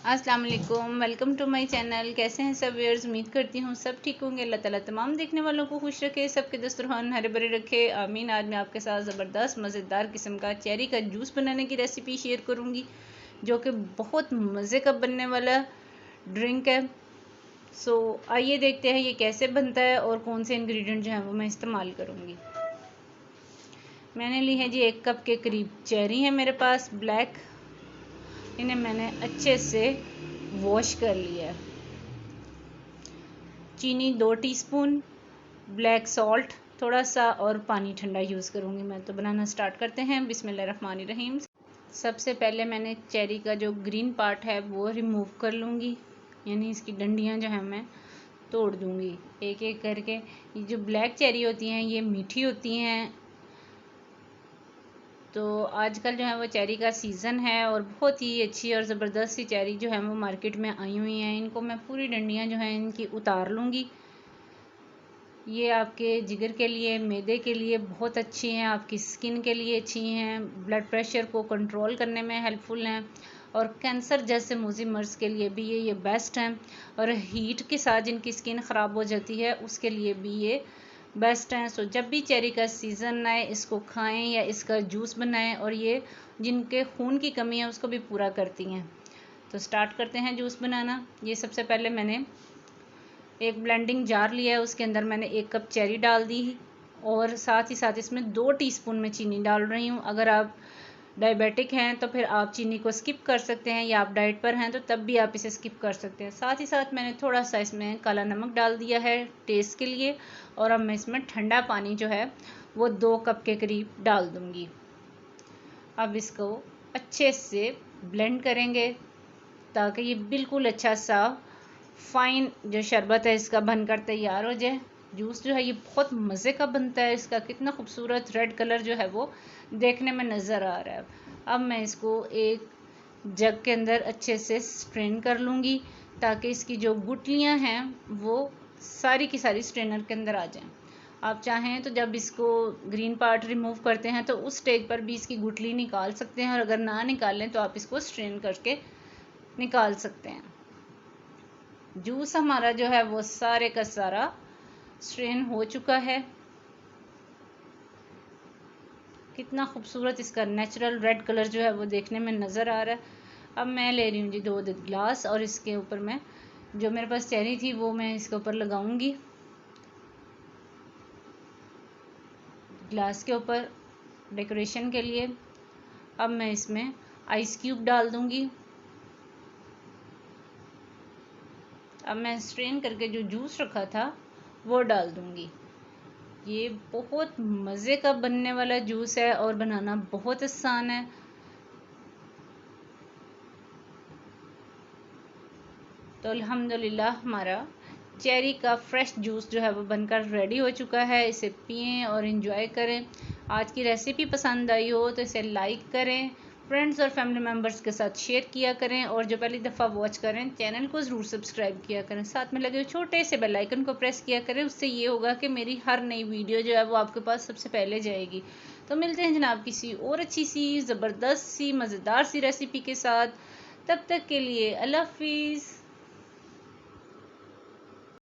अस्सलाम वालेकुम, welcome to my channel. कैसे हैं सब व्यूअर्स? उम्मीद करती हूँ सब ठीक होंगे। अल्लाह ताला तमाम देखने वालों को खुश रखे, सबके दस्तरखान हरे भरे रखे, आमीन। आज मैं आपके साथ ज़बरदस्त मज़ेदार किस्म का चेरी का जूस बनाने की रेसिपी शेयर करूँगी, जो कि बहुत मज़े का बनने वाला ड्रिंक है। सो आइए देखते हैं ये कैसे बनता है और कौन से इन्ग्रीडियंट जो हैं वो मैं इस्तेमाल करूँगी। मैंने ली है जी 1 कप के करीब चेरी है मेरे पास ब्लैक। इन्हें मैंने अच्छे से वॉश कर लिया है। चीनी 2 टीस्पून, ब्लैक सॉल्ट थोड़ा सा और पानी ठंडा यूज़ करूँगी मैं। तो बनाना स्टार्ट करते हैं। बिस्मिल्लाहिर्रहमानिर्रहीम। सबसे पहले मैंने चेरी का जो ग्रीन पार्ट है वो रिमूव कर लूँगी, यानी इसकी डंडियाँ जो हैं मैं तोड़ दूँगी एक एक करके। ये जो ब्लैक चेरी होती हैं ये मीठी होती हैं। तो आजकल जो है वो चेरी का सीज़न है और बहुत ही अच्छी और ज़बरदस्त सी चेरी जो है वो मार्केट में आई हुई हैं। इनको मैं पूरी डंडियाँ जो हैं इनकी उतार लूँगी। ये आपके जिगर के लिए, मैदे के लिए बहुत अच्छी हैं, आपकी स्किन के लिए अच्छी हैं, ब्लड प्रेशर को कंट्रोल करने में हेल्पफुल हैं और कैंसर जैसे मुज़ी मर्ज़ के लिए भी ये बेस्ट हैं। और हीट के साथ जिनकी स्किन ख़राब हो जाती है उसके लिए भी ये बेस्ट हैं। सो जब भी चेरी का सीज़न आए इसको खाएं या इसका जूस बनाएं, और ये जिनके खून की कमी है उसको भी पूरा करती हैं। तो स्टार्ट करते हैं जूस बनाना। ये सबसे पहले मैंने एक ब्लेंडिंग जार लिया है, उसके अंदर मैंने 1 कप चेरी डाल दी और साथ ही साथ इसमें 2 टीस्पून में चीनी डाल रही हूँ। अगर आप डायबिटिक हैं तो फिर आप चीनी को स्किप कर सकते हैं, या आप डाइट पर हैं तो तब भी आप इसे स्किप कर सकते हैं। साथ ही साथ मैंने थोड़ा सा इसमें काला नमक डाल दिया है टेस्ट के लिए। और अब मैं इसमें ठंडा पानी जो है वो 2 कप के करीब डाल दूँगी। अब इसको अच्छे से ब्लेंड करेंगे ताकि ये बिल्कुल अच्छा सा फाइन जो शरबत है इसका बनकर तैयार हो जाए। जूस जो है ये बहुत मज़े का बनता है। इसका कितना खूबसूरत रेड कलर जो है वो देखने में नज़र आ रहा है। अब मैं इसको एक जग के अंदर अच्छे से स्ट्रेन कर लूँगी ताकि इसकी जो गुठलियाँ हैं वो सारी की सारी स्ट्रेनर के अंदर आ जाएं। आप चाहें तो जब इसको ग्रीन पार्ट रिमूव करते हैं तो उस स्टेज पर भी इसकी गुठली निकाल सकते हैं, और अगर ना निकालें तो आप इसको स्ट्रेन करके निकाल सकते हैं। जूस हमारा जो है वो सारे का सारा स्ट्रेन हो चुका है। कितना खूबसूरत इसका नेचुरल रेड कलर जो है वो देखने में नज़र आ रहा है। अब मैं ले रही हूँ जी 2 गिलास, और इसके ऊपर मैं जो मेरे पास चेरी थी वो मैं इसके ऊपर लगाऊंगी, ग्लास के ऊपर डेकोरेशन के लिए। अब मैं इसमें आइस क्यूब डाल दूंगी। अब मैं स्ट्रेन करके जो जूस रखा था वो डाल दूंगी। ये बहुत मज़े का बनने वाला जूस है और बनाना बहुत आसान है। तो अल्हम्दुलिल्लाह हमारा चेरी का फ्रेश जूस जो है वो बनकर रेडी हो चुका है। इसे पिएं और इन्जॉय करें। आज की रेसिपी पसंद आई हो तो इसे लाइक करें, फ्रेंड्स और फैमिली मेम्बर्स के साथ शेयर किया करें, और जो पहली दफ़ा वॉच करें चैनल को ज़रूर सब्सक्राइब किया करें। साथ में लगे हुए छोटे से बेल आइकन को प्रेस किया करें। उससे ये होगा कि मेरी हर नई वीडियो जो है वो आपके पास सबसे पहले जाएगी। तो मिलते हैं जनाब किसी और अच्छी सी ज़बरदस्त सी मज़ेदार सी रेसिपी के साथ। तब तक के लिए अल्लाह हाफिज़।